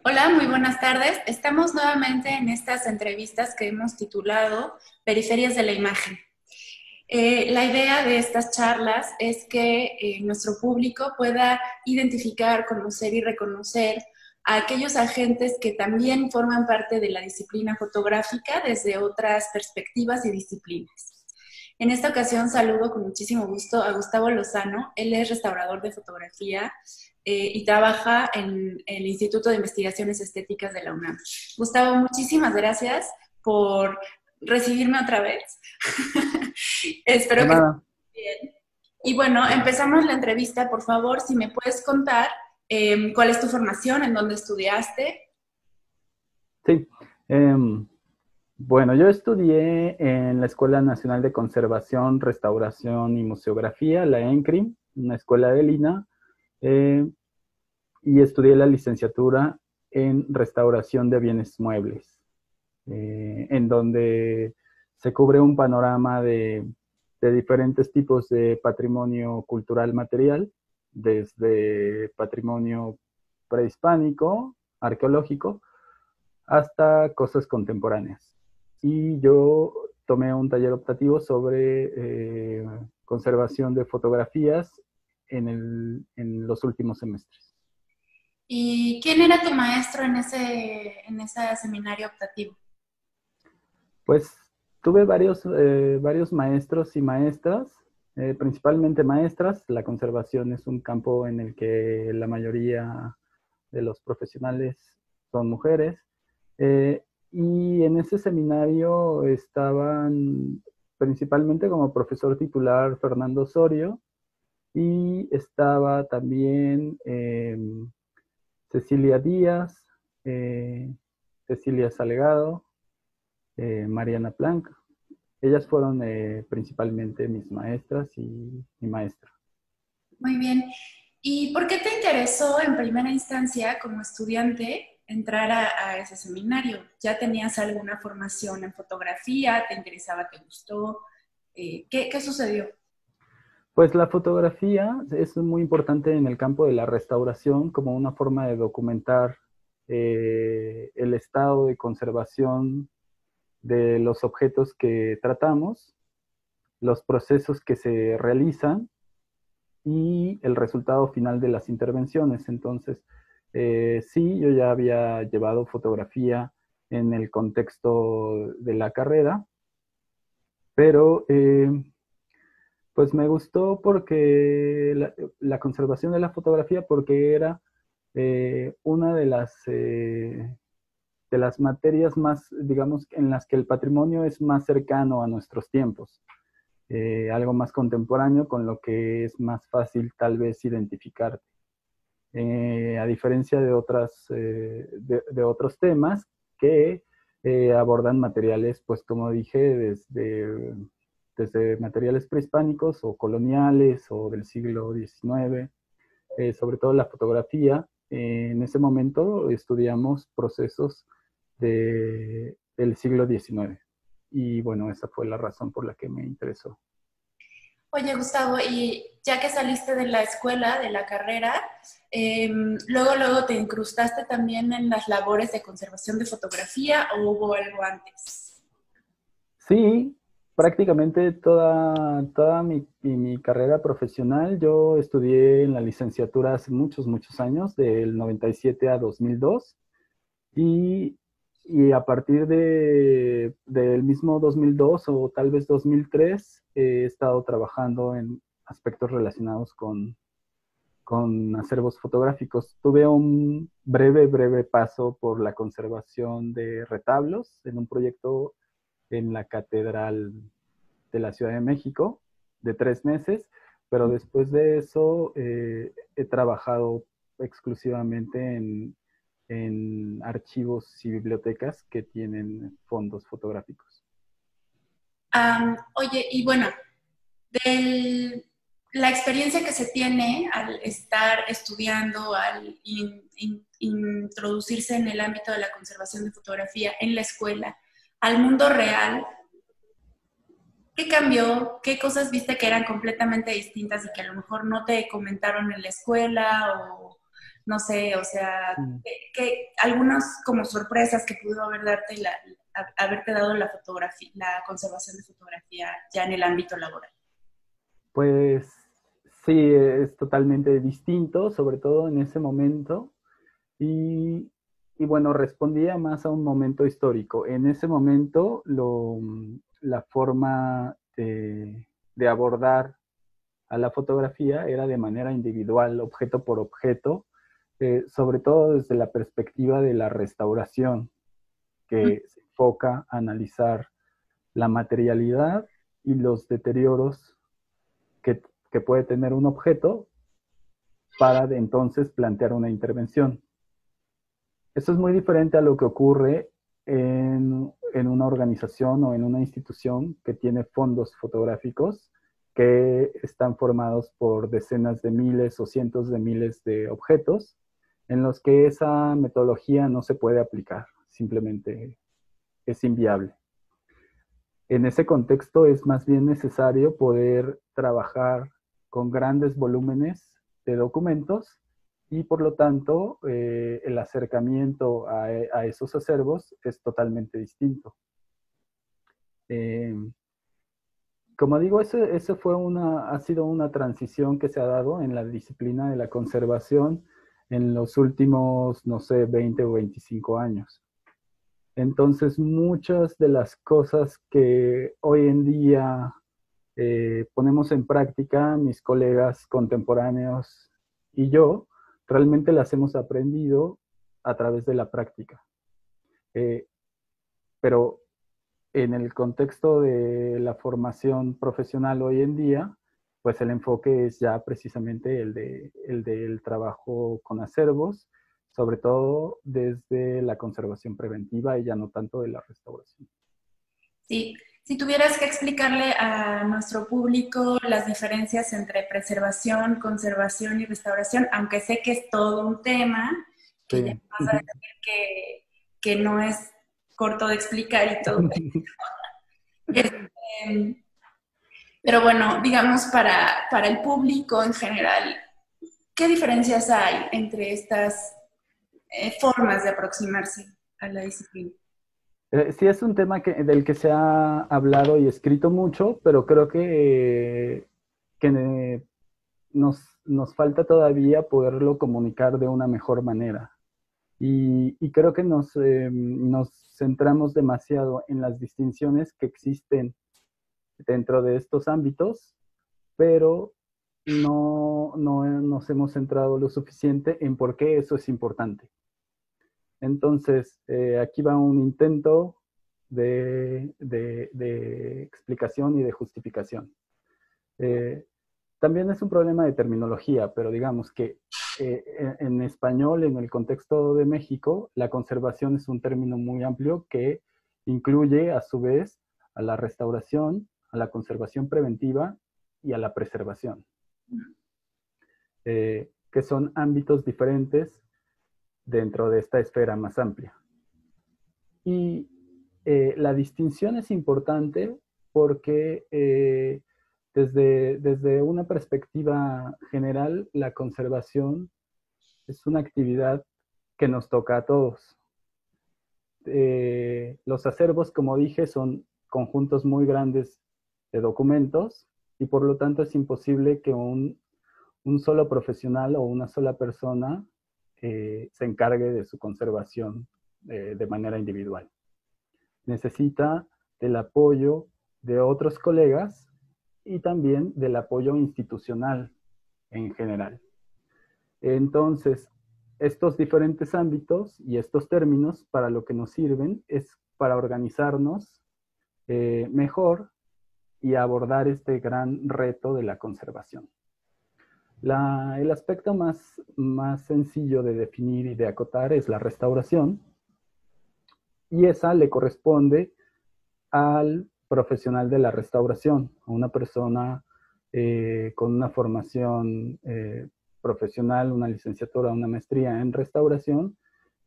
Hola, muy buenas tardes. Estamos nuevamente en estas entrevistas que hemos titulado Periferias de la Imagen. La idea de estas charlas es que nuestro público pueda identificar, conocer y reconocer a aquellos agentes que también forman parte de la disciplina fotográfica desde otras perspectivas y disciplinas. En esta ocasión saludo con muchísimo gusto a Gustavo Lozano. Él es restaurador de fotografía y trabaja en el Instituto de Investigaciones Estéticas de la UNAM. Gustavo, muchísimas gracias por recibirme otra vez. De Espero que estés nada. bien. Y bueno, empezamos la entrevista. Por favor, si me puedes contar cuál es tu formación, en dónde estudiaste. Sí. Em, bueno, yo estudié en la Escuela Nacional de Conservación, Restauración y Museografía, la ENCRIM, una escuela de Lina, eh, y estudié la licenciatura en Restauración de Bienes Muebles, en donde se cubre un panorama de diferentes tipos de patrimonio cultural material, desde patrimonio prehispánico, arqueológico, hasta cosas contemporáneas. Y yo tomé un taller optativo sobre conservación de fotografías en los últimos semestres. ¿Y quién era tu maestro en ese seminario optativo? Pues tuve varios maestros y maestras, principalmente maestras. La conservación es un campo en el que la mayoría de los profesionales son mujeres. Eh, y en ese seminario estaban principalmente como profesor titular Fernando Osorio y estaba también Cecilia Díaz, eh, Cecilia Salgado, Mariana Planck. Ellas fueron principalmente mis maestras y mi maestra. Muy bien. ¿Y por qué te interesó en primera instancia como estudiante entrar a ese seminario? ¿Ya tenías alguna formación en fotografía? ¿Te interesaba? ¿Te gustó? ¿Qué sucedió? Pues la fotografía es muy importante en el campo de la restauración como una forma de documentar el estado de conservación de los objetos que tratamos, los procesos que se realizan y el resultado final de las intervenciones. Entonces, sí, yo ya había llevado fotografía en el contexto de la carrera, pero pues me gustó porque la conservación de la fotografía, porque era una de las materias más, digamos, en las que el patrimonio es más cercano a nuestros tiempos, algo más contemporáneo con lo que es más fácil tal vez identificar. A diferencia de, de otros temas que abordan materiales, pues como dije, desde materiales prehispánicos o coloniales o del siglo XIX, sobre todo la fotografía. En ese momento estudiamos procesos del siglo XIX. Y bueno, esa fue la razón por la que me interesó. Oye, Gustavo, y ya que saliste de la escuela, de la carrera, luego te incrustaste también en las labores de conservación de fotografía o hubo algo antes. Sí, prácticamente toda mi carrera profesional, yo estudié en la licenciatura hace muchos años, del 97 a 2002, y, y a partir del mismo 2002 o tal vez 2003, he estado trabajando en aspectos relacionados con acervos fotográficos. Tuve un breve paso por la conservación de retablos en un proyecto en la Catedral de la Ciudad de México de 3 meses, pero después de eso he trabajado exclusivamente en archivos y bibliotecas que tienen fondos fotográficos. Oye, y bueno, de la experiencia que se tiene al estar estudiando, al introducirse en el ámbito de la conservación de fotografía en la escuela, al mundo real, ¿qué cambió? ¿Qué cosas viste que eran completamente distintas y que a lo mejor no te comentaron en la escuela? O no sé, o sea, Mm. que algunas como sorpresas que pudo haberte dado la fotografía, la conservación de fotografía ya en el ámbito laboral. Pues sí, es totalmente distinto, sobre todo en ese momento. Y, y bueno, respondía más a un momento histórico. En ese momento, la forma de abordar a la fotografía era de manera individual, objeto por objeto, sobre todo desde la perspectiva de la restauración, que se enfoca a analizar la materialidad y los deterioros que, que puede tener un objeto para de entonces plantear una intervención. Esto es muy diferente a lo que ocurre en una organización o en una institución que tiene fondos fotográficos que están formados por decenas de miles o cientos de miles de objetos en los que esa metodología no se puede aplicar, simplemente es inviable. En ese contexto es más bien necesario poder trabajar con grandes volúmenes de documentos y por lo tanto el acercamiento a esos acervos es totalmente distinto. Eh, Como digo, eso fue ha sido una transición que se ha dado en la disciplina de la conservación en los últimos, no sé, 20 o 25 años. Entonces, muchas de las cosas que hoy en día ponemos en práctica, mis colegas contemporáneos y yo, realmente las hemos aprendido a través de la práctica. Eh, pero en el contexto de la formación profesional hoy en día, pues el enfoque es ya precisamente el del trabajo con acervos, sobre todo desde la conservación preventiva y ya no tanto de la restauración. Sí, si tuvieras que explicarle a nuestro público las diferencias entre preservación, conservación y restauración, aunque sé que es todo un tema, que ya Sí. vas a decir que no es corto de explicar y todo. Este, pero bueno, digamos para el público en general, ¿qué diferencias hay entre estas formas de aproximarse a la disciplina? Sí es un tema del que se ha hablado y escrito mucho, pero creo que nos falta todavía poderlo comunicar de una mejor manera. Y creo que nos centramos demasiado en las distinciones que existen dentro de estos ámbitos, pero no nos hemos centrado lo suficiente en por qué eso es importante. Entonces, aquí va un intento de explicación y de justificación. Eh, También es un problema de terminología, pero digamos que en español, en el contexto de México, la conservación es un término muy amplio que incluye a su vez a la restauración, a la conservación preventiva y a la preservación, que son ámbitos diferentes dentro de esta esfera más amplia. Y la distinción es importante porque desde una perspectiva general, la conservación es una actividad que nos toca a todos. Los acervos, como dije, son conjuntos muy grandes de documentos y por lo tanto es imposible que un solo profesional o una sola persona se encargue de su conservación de manera individual. Necesita del apoyo de otros colegas y también del apoyo institucional en general. Entonces, estos diferentes ámbitos y estos términos para lo que nos sirven es para organizarnos mejor y abordar este gran reto de la conservación. El aspecto más sencillo de definir y de acotar es la restauración, y esa le corresponde al profesional de la restauración, a una persona con una formación profesional, una licenciatura, una maestría en restauración,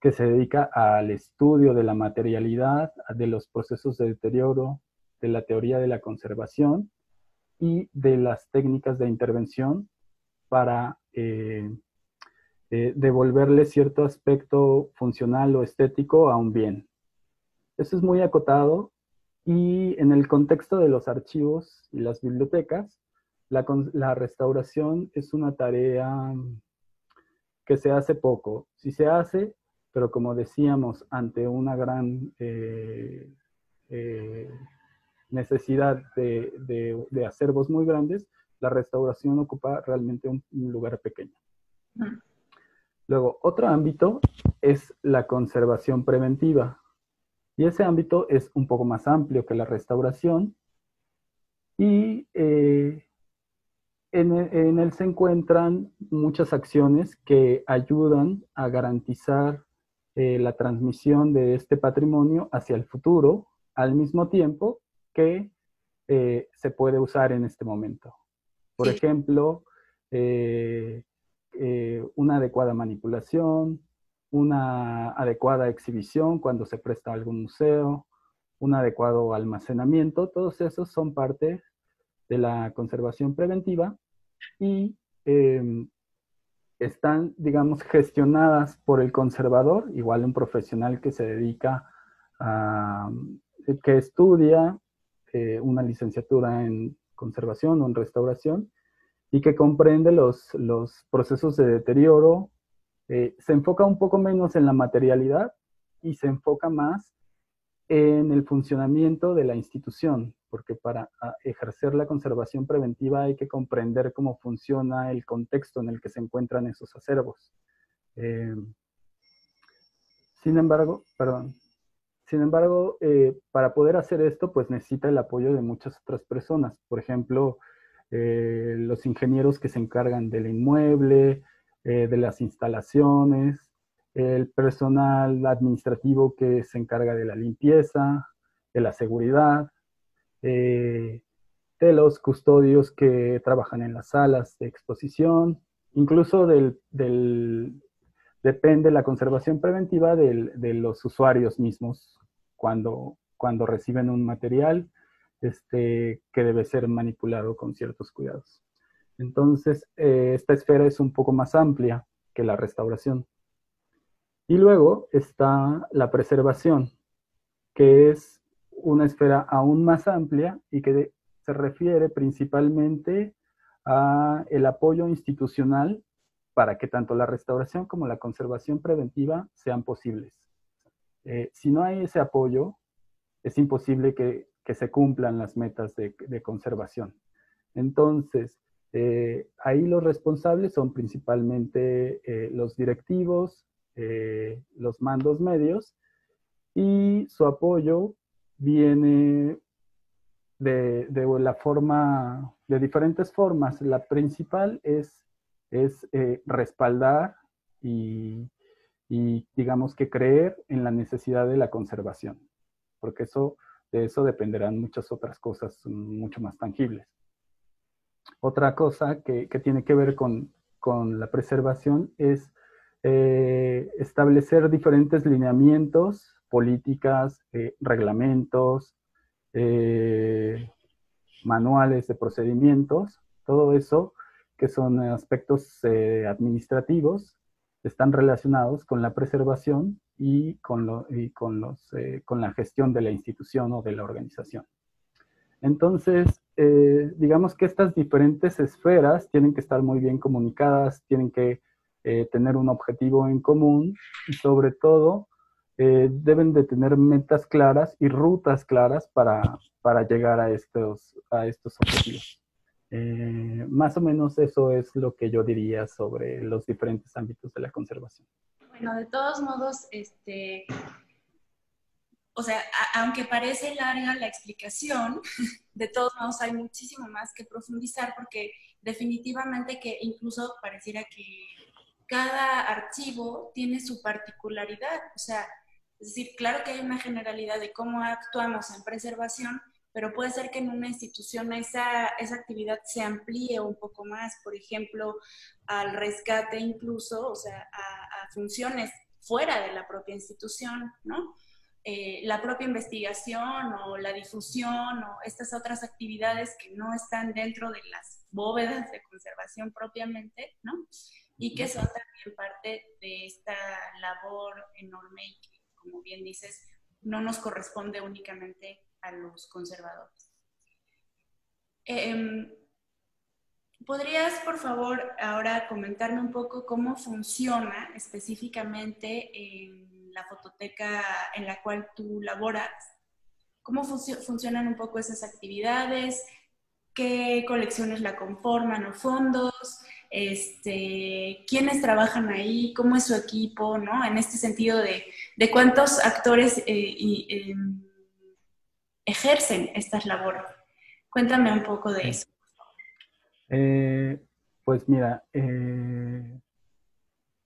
que se dedica al estudio de la materialidad, de los procesos de deterioro, de la teoría de la conservación y de las técnicas de intervención para devolverle cierto aspecto funcional o estético a un bien. Eso es muy acotado y en el contexto de los archivos y las bibliotecas, la restauración es una tarea que se hace poco. Sí se hace, pero como decíamos, ante una gran eh, necesidad de acervos muy grandes, la restauración ocupa realmente un lugar pequeño. Luego, otro ámbito es la conservación preventiva. Y ese ámbito es un poco más amplio que la restauración. Y en él se encuentran muchas acciones que ayudan a garantizar la transmisión de este patrimonio hacia el futuro, al mismo tiempo que se puede usar en este momento. Por ejemplo, una adecuada manipulación, una adecuada exhibición cuando se presta a algún museo, un adecuado almacenamiento, todos esos son parte de la conservación preventiva y están, digamos, gestionadas por el conservador, igual un profesional que se dedica a, que estudia una licenciatura en conservación o en restauración y que comprende los procesos de deterioro, se enfoca un poco menos en la materialidad y se enfoca más en el funcionamiento de la institución, porque para ejercer la conservación preventiva hay que comprender cómo funciona el contexto en el que se encuentran esos acervos. Sin embargo, para poder hacer esto, pues necesita el apoyo de muchas otras personas. Por ejemplo, los ingenieros que se encargan del inmueble, de las instalaciones, el personal administrativo que se encarga de la limpieza, de la seguridad, de los custodios que trabajan en las salas de exposición, incluso depende la conservación preventiva de los usuarios mismos cuando reciben un material que debe ser manipulado con ciertos cuidados. Entonces, esta esfera es un poco más amplia que la restauración. Y luego está la preservación, que es una esfera aún más amplia y que se refiere principalmente a el apoyo institucional para que tanto la restauración como la conservación preventiva sean posibles. Si no hay ese apoyo, es imposible que se cumplan las metas de conservación. Entonces, ahí los responsables son principalmente los directivos, los mandos medios, y su apoyo viene de diferentes formas. La principal es respaldar y digamos que creer en la necesidad de la conservación, porque de eso dependerán muchas otras cosas mucho más tangibles. Otra cosa que tiene que ver con la preservación es establecer diferentes lineamientos, políticas, reglamentos, manuales de procedimientos, todo eso que son aspectos administrativos, están relacionados con la preservación y con la gestión de la institución o de la organización. Entonces, digamos que estas diferentes esferas tienen que estar muy bien comunicadas, tienen que tener un objetivo en común y sobre todo deben de tener metas claras y rutas claras para llegar a estos objetivos. Más o menos eso es lo que yo diría sobre los diferentes ámbitos de la conservación. Bueno, de todos modos, o sea, aunque parece larga la explicación, de todos modos hay muchísimo más que profundizar porque definitivamente que incluso pareciera que cada archivo tiene su particularidad. O sea, es decir, claro que hay una generalidad de cómo actuamos en preservación, pero puede ser que en una institución esa actividad se amplíe un poco más, por ejemplo, al rescate incluso, o sea, a funciones fuera de la propia institución, ¿no? La propia investigación o la difusión o estas otras actividades que no están dentro bóvedas de conservación propiamente, ¿no? Y que son también parte de esta labor enorme y que, como bien dices, no nos corresponde únicamente a los conservadores. ¿Podrías, por favor, ahora comentarme un poco cómo funciona específicamente en la fototeca en la cual tú laboras? ¿Cómo funcionan un poco esas actividades? ¿Qué colecciones la conforman o fondos? ¿Quiénes trabajan ahí? ¿Cómo es su equipo? ¿No? En este sentido de cuántos actores ejercen estas labores. Cuéntame un poco de eso. Pues mira,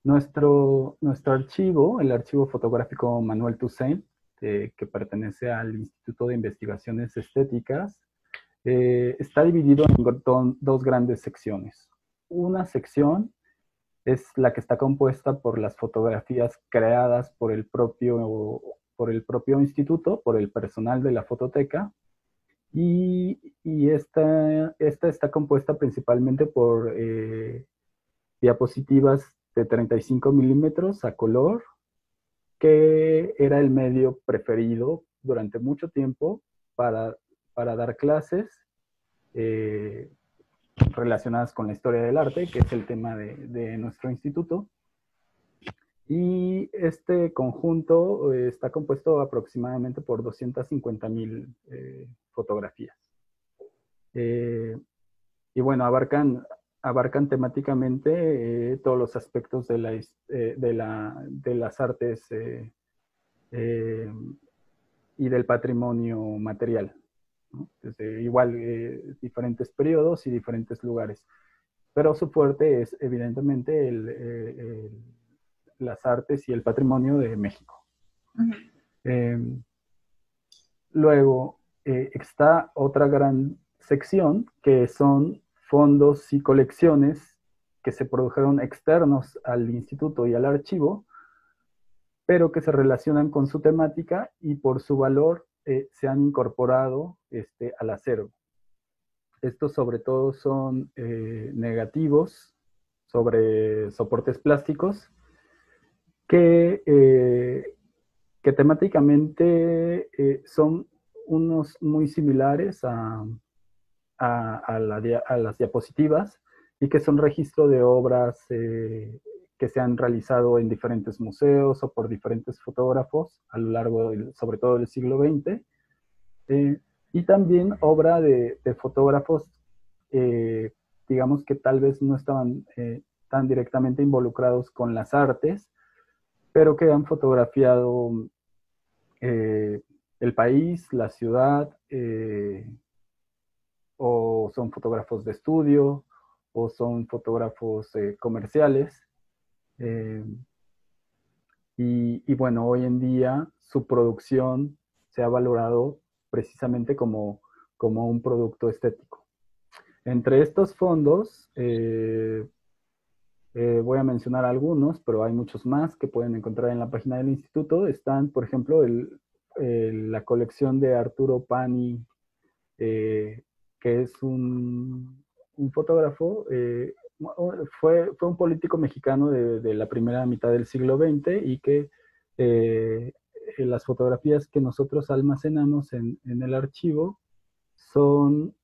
nuestro archivo, el archivo fotográfico Manuel Toussaint, que pertenece al Instituto de Investigaciones Estéticas, está dividido en dos grandes secciones. Una sección es la que está compuesta por las fotografías creadas por el propio instituto, por el personal de la fototeca, y esta está compuesta principalmente por diapositivas de 35 milímetros a color, que era el medio preferido durante mucho tiempo para dar clases relacionadas con la historia del arte, que es el tema de nuestro instituto. Y este conjunto está compuesto aproximadamente por 250,000 fotografías. Y bueno, abarcan temáticamente todos los aspectos de las artes y del patrimonio material, ¿no? Desde igual diferentes periodos y diferentes lugares. Pero su fuerte es evidentemente las artes y el patrimonio de México. Luego está otra gran sección que son fondos y colecciones que se produjeron externos al instituto y al archivo, pero que se relacionan con su temática y por su valor se han incorporado al acervo. Estos sobre todo son negativos sobre soportes plásticos que temáticamente son unos muy similares a las diapositivas y que son registro de obras que se han realizado en diferentes museos o por diferentes fotógrafos a lo largo, sobre todo del siglo XX, y también obra de fotógrafos, digamos que tal vez no estaban tan directamente involucrados con las artes, pero que han fotografiado el país, la ciudad, o son fotógrafos de estudio, o son fotógrafos comerciales. Y bueno, hoy en día su producción se ha valorado precisamente como un producto estético. Entre estos fondos, voy a mencionar algunos, pero hay muchos más que pueden encontrar en la página del instituto. Están, por ejemplo, la colección de Arturo Pani, que es un fotógrafo, fue un político mexicano de la primera mitad del siglo XX y que las fotografías que nosotros almacenamos en el archivo son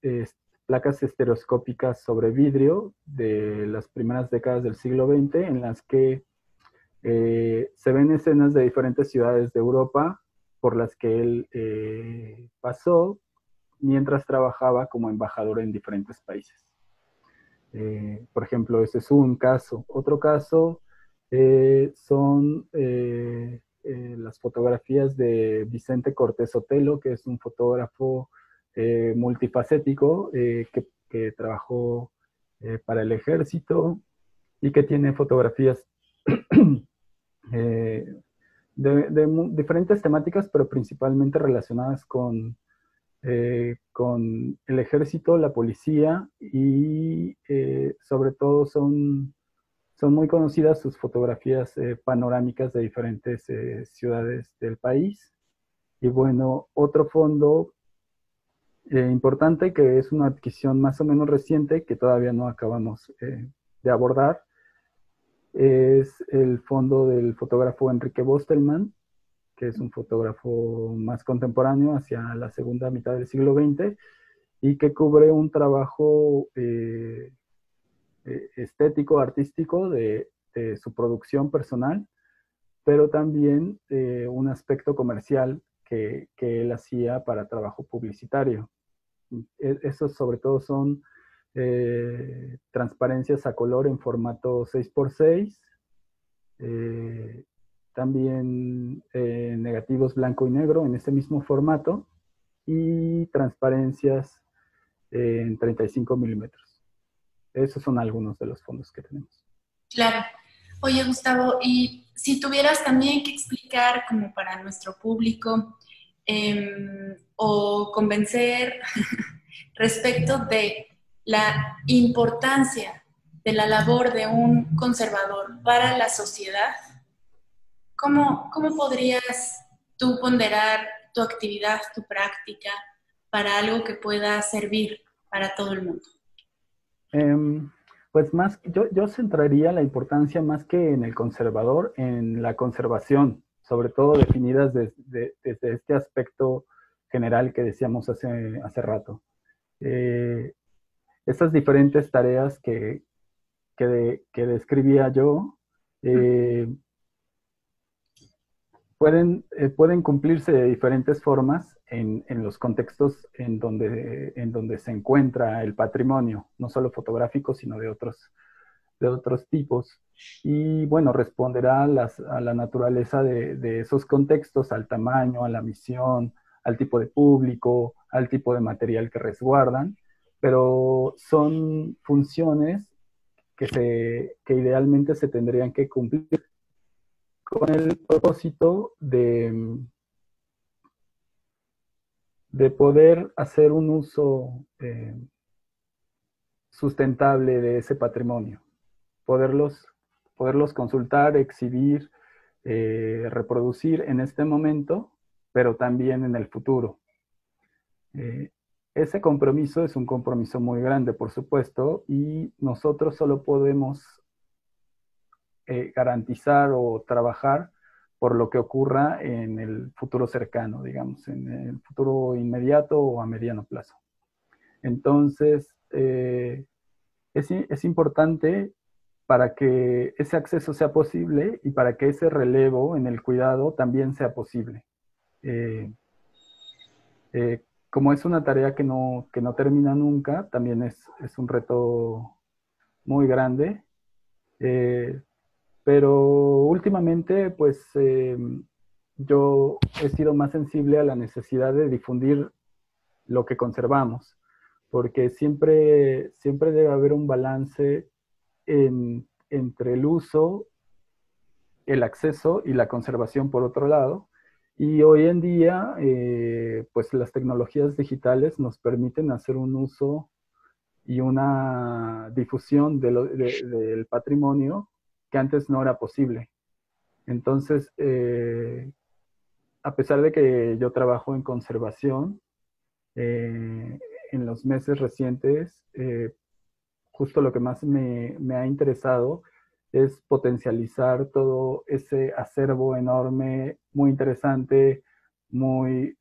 placas estereoscópicas sobre vidrio de las primeras décadas del siglo XX, en las que se ven escenas de diferentes ciudades de Europa por las que él pasó mientras trabajaba como embajador en diferentes países. Por ejemplo, ese es un caso. Otro caso son las fotografías de Vicente Cortés Otelo, que es un fotógrafo multifacético que trabajó para el ejército y que tiene fotografías de diferentes temáticas, pero principalmente relacionadas con el ejército, la policía y sobre todo son muy conocidas sus fotografías panorámicas de diferentes ciudades del país. Y bueno, otro fondo importante, que es una adquisición más o menos reciente que todavía no acabamos de abordar, es el fondo del fotógrafo Enrique Bostelmann, que es un fotógrafo más contemporáneo hacia la segunda mitad del siglo XX y que cubre un trabajo estético, artístico de su producción personal, pero también un aspecto comercial que él hacía para trabajo publicitario. Esos sobre todo son transparencias a color en formato 6x6, también negativos blanco y negro en ese mismo formato y transparencias en 35 milímetros. Esos son algunos de los fondos que tenemos. Claro. Oye, Gustavo, y si tuvieras también que explicar como para nuestro público o convencer respecto de la importancia de la labor de un conservador para la sociedad, ¿cómo podrías tú ponderar tu actividad, tu práctica para algo que pueda servir para todo el mundo? Pues más, yo centraría la importancia más que en el conservador, en la conservación, sobre todo definidas desde este aspecto general que decíamos hace rato. Estas diferentes tareas que describía yo pueden cumplirse de diferentes formas en los contextos en donde se encuentra el patrimonio, no solo fotográfico, sino de otros tipos. Y bueno, responderá a la naturaleza de esos contextos, al tamaño, a la misión, al tipo de público, al tipo de material que resguardan, pero son funciones que idealmente se tendrían que cumplir con el propósito de poder hacer un uso sustentable de ese patrimonio, poderlos consultar, exhibir, reproducir en este momento, pero también en el futuro. Ese compromiso es un compromiso muy grande, por supuesto, y nosotros solo podemos garantizar o trabajar por lo que ocurra en el futuro cercano, digamos, en el futuro inmediato o a mediano plazo. Entonces, es importante para que ese acceso sea posible y para que ese relevo en el cuidado también sea posible. Como es una tarea que no termina nunca, también es un reto muy grande. Pero últimamente, pues yo he sido más sensible a la necesidad de difundir lo que conservamos, porque siempre debe haber un balance entre el uso, el acceso y la conservación por otro lado. Y hoy en día, pues las tecnologías digitales nos permiten hacer un uso y una difusión del patrimonio que antes no era posible. Entonces, a pesar de que yo trabajo en conservación, en los meses recientes, justo lo que más me ha interesado es potencializar todo ese acervo enorme, muy interesante, muy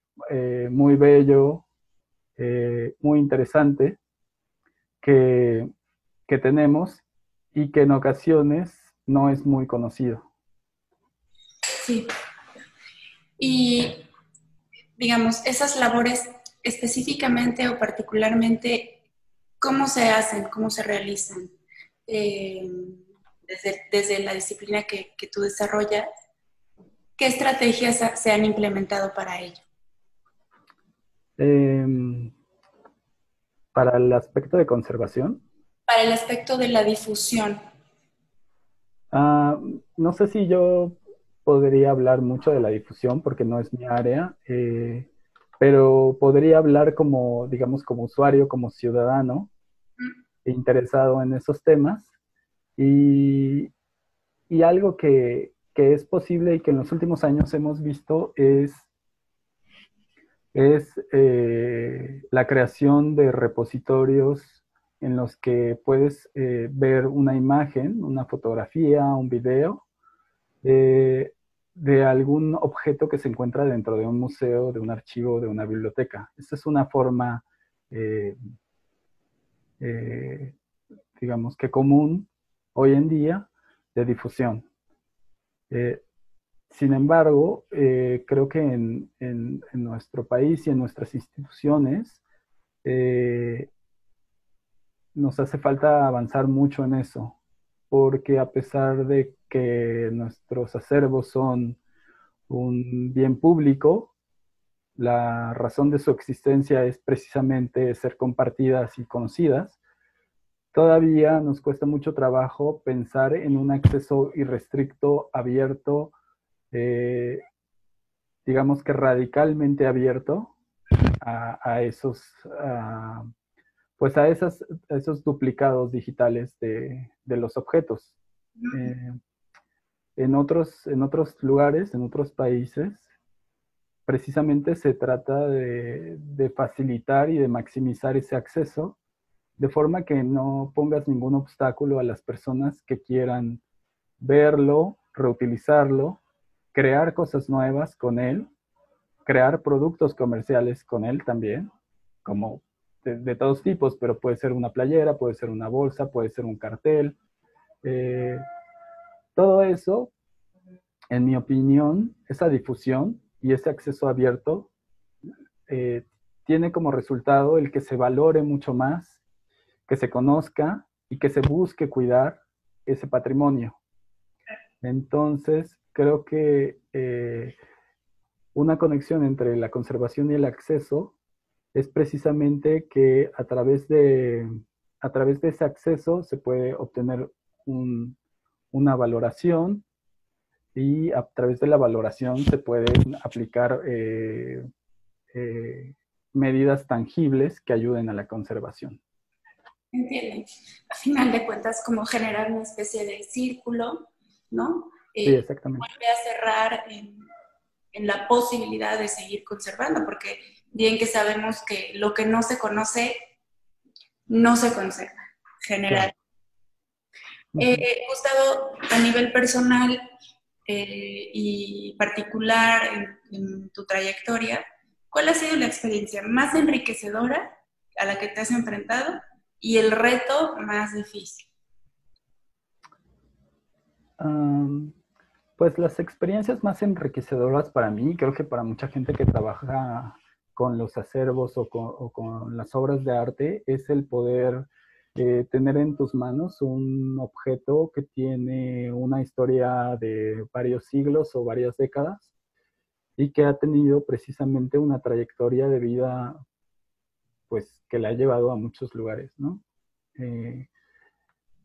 bello, muy interesante que, que tenemos y que en ocasiones no es muy conocido. Sí. Y, digamos, esas labores específicamente o particularmente, ¿cómo se hacen? ¿Cómo se realizan? Desde la disciplina que tú desarrollas, ¿qué estrategias se han implementado para ello? Para el aspecto de conservación. Para el aspecto de la difusión. Ah, no sé si yo podría hablar mucho de la difusión porque no es mi área, pero podría hablar como, digamos, como usuario, como ciudadano interesado en esos temas y algo que es posible y que en los últimos años hemos visto es la creación de repositorios en los que puedes ver una imagen, una fotografía, un video, eh, de algún objeto que se encuentra dentro de un museo, de un archivo, de una biblioteca. Esta es una forma, eh, eh, digamos que común hoy en día de difusión. Eh, Sin embargo, creo que en nuestro país y en nuestras instituciones eh, nos hace falta avanzar mucho en eso, porque a pesar de que nuestros acervos son un bien público, la razón de su existencia es precisamente ser compartidas y conocidas, todavía nos cuesta mucho trabajo pensar en un acceso irrestricto, abierto, eh, digamos que radicalmente abierto a esos, a, pues a esos duplicados digitales de los objetos. Eh, en otros lugares, en otros países, precisamente se trata de facilitar y de maximizar ese acceso, de forma que no pongas ningún obstáculo a las personas que quieran verlo, reutilizarlo, crear cosas nuevas con él, crear productos comerciales con él también, como de todos tipos, pero puede ser una playera, puede ser una bolsa, puede ser un cartel. Eh, Todo eso, en mi opinión, esa difusión y ese acceso abierto eh, tiene como resultado el que se valore mucho más, que se conozca y que se busque cuidar ese patrimonio. Entonces, creo que una conexión entre la conservación y el acceso es precisamente que a través de ese acceso se puede obtener una valoración y a través de la valoración se pueden aplicar eh, medidas tangibles que ayuden a la conservación. Entienden. A final de cuentas, como generar una especie de círculo, ¿no? Sí, exactamente. Vuelve a cerrar en la posibilidad de seguir conservando, porque bien que sabemos que lo que no se conoce, no se conserva, general. Claro. Uh -huh. Gustavo, a nivel personal y particular en tu trayectoria, ¿cuál ha sido la experiencia más enriquecedora a la que te has enfrentado y el reto más difícil? Pues las experiencias más enriquecedoras para mí, creo que para mucha gente que trabaja con los acervos o con las obras de arte, es el poder tener en tus manos un objeto que tiene una historia de varios siglos o varias décadas y que ha tenido precisamente una trayectoria de vida, pues, que la ha llevado a muchos lugares, ¿no?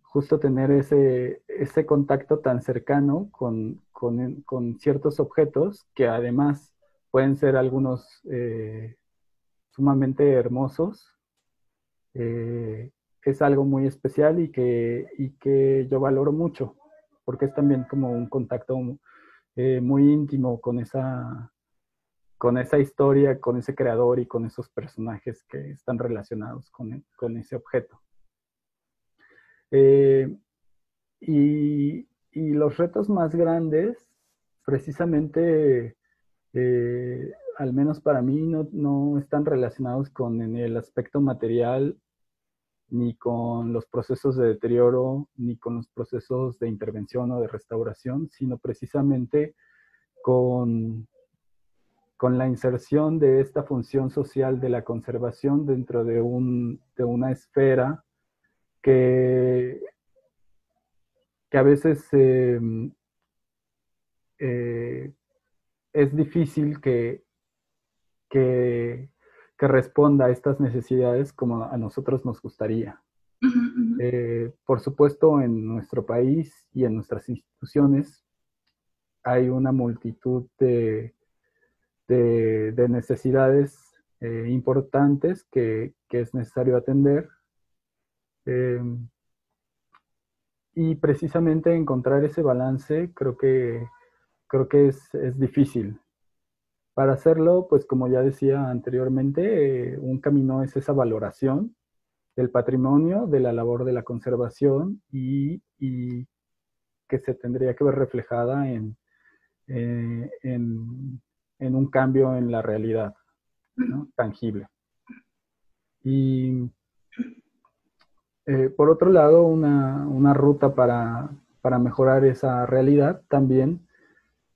Justo tener ese contacto tan cercano con ciertos objetos que además pueden ser algunos sumamente hermosos, eh, es algo muy especial y que yo valoro mucho, porque es también como un contacto muy íntimo con esa historia, con ese creador y con esos personajes que están relacionados con ese objeto. Eh, y los retos más grandes, precisamente, al menos para mí, no están relacionados con el aspecto material, ni con los procesos de deterioro, ni con los procesos de intervención o de restauración, sino precisamente con, con la inserción de esta función social de la conservación dentro de una esfera que, que a veces eh, es difícil que, que, responda a estas necesidades como a nosotros nos gustaría. Uh -huh. Por supuesto, en nuestro país y en nuestras instituciones hay una multitud de necesidades importantes que es necesario atender. Y precisamente encontrar ese balance creo que es difícil. Para hacerlo, pues como ya decía anteriormente, un camino es esa valoración del patrimonio, de la labor de la conservación y que se tendría que ver reflejada eh, en, en un cambio en la realidad, ¿no? Tangible. Y por otro lado, una ruta para mejorar esa realidad también,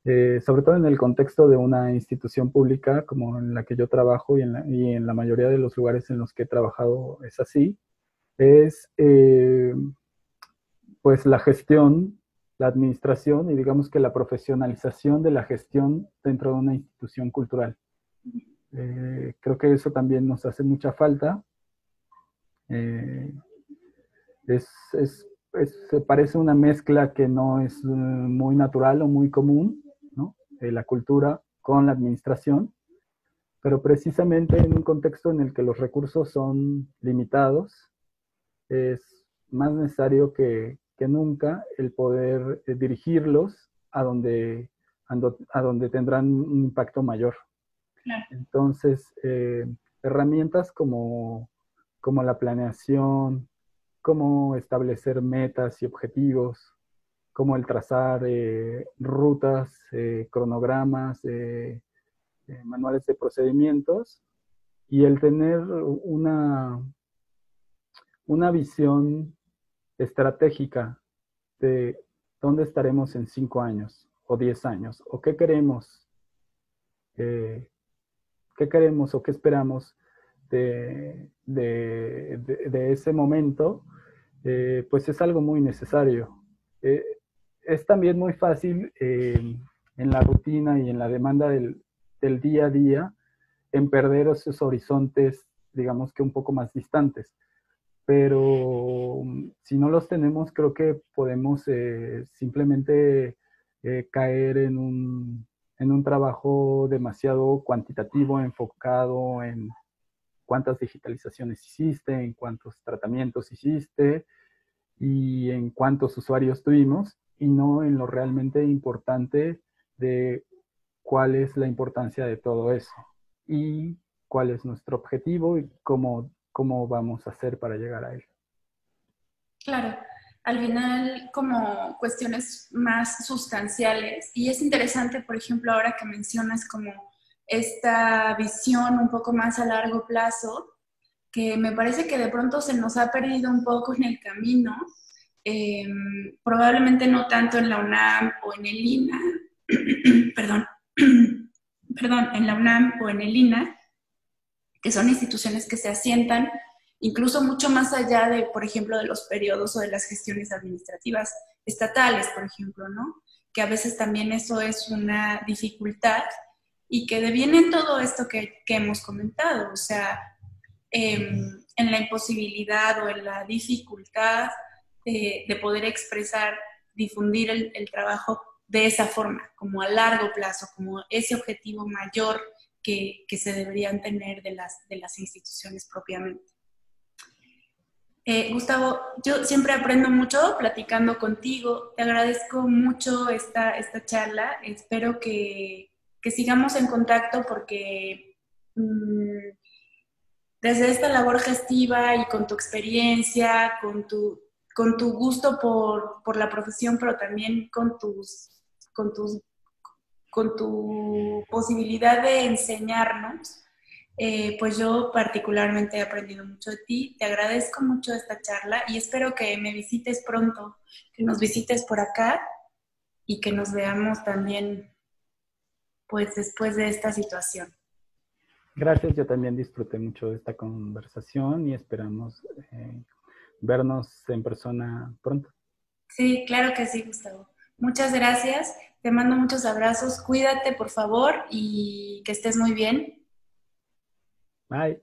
sobre todo en el contexto de una institución pública como en la que yo trabajo y en la mayoría de los lugares en los que he trabajado es así, es pues la gestión, la administración y digamos que la profesionalización de la gestión dentro de una institución cultural. Creo que eso también nos hace mucha falta. Eh, es, es, se parece una mezcla que no es muy natural o muy común, ¿no? La cultura con la administración, pero precisamente en un contexto en el que los recursos son limitados, es más necesario que nunca el poder dirigirlos a donde tendrán un impacto mayor. Claro. Entonces, herramientas como la planeación, cómo establecer metas y objetivos, cómo el trazar rutas, cronogramas, manuales de procedimientos y el tener una visión estratégica de dónde estaremos en 5 años o 10 años o eh, qué queremos o qué esperamos de ese momento, pues es algo muy necesario. Es también muy fácil en la rutina y en la demanda del día a día en perder esos horizontes, digamos que un poco más distantes. Pero si no los tenemos, creo que podemos simplemente caer en un trabajo demasiado cuantitativo, enfocado en cuántas digitalizaciones hiciste, en cuántos tratamientos hiciste y en cuántos usuarios tuvimos, y no en lo realmente importante de cuál es la importancia de todo eso y cuál es nuestro objetivo y cómo vamos a hacer para llegar a él. Claro, al final como cuestiones más sustanciales. Y es interesante, por ejemplo, ahora que mencionas como esta visión un poco más a largo plazo, que me parece que de pronto se nos ha perdido un poco en el camino, eh, probablemente no tanto en la UNAM o en el INA, perdón, perdón, en la UNAM o en el INA, que son instituciones que se asientan incluso mucho más allá de, por ejemplo, de los periodos o de las gestiones administrativas estatales, por ejemplo, ¿no? Que a veces también eso es una dificultad y que deviene en todo esto que hemos comentado, o sea, en la imposibilidad o en la dificultad de poder expresar, difundir el trabajo de esa forma, como a largo plazo, como ese objetivo mayor que se deberían tener de las instituciones propiamente. Gustavo, yo siempre aprendo mucho platicando contigo. Te agradezco mucho esta charla. Espero que sigamos en contacto porque desde esta labor gestiva y con tu experiencia, con tu gusto por la profesión, pero también con tus con tu posibilidad de enseñarnos, pues yo particularmente he aprendido mucho de ti. Te agradezco mucho esta charla y espero que me visites pronto, que nos visites por acá y que nos veamos también, pues después de esta situación. Gracias, yo también disfruté mucho de esta conversación y esperamos vernos en persona pronto. Sí, claro que sí, Gustavo. Muchas gracias. Te mando muchos abrazos. Cuídate, por favor, y que estés muy bien. Bye.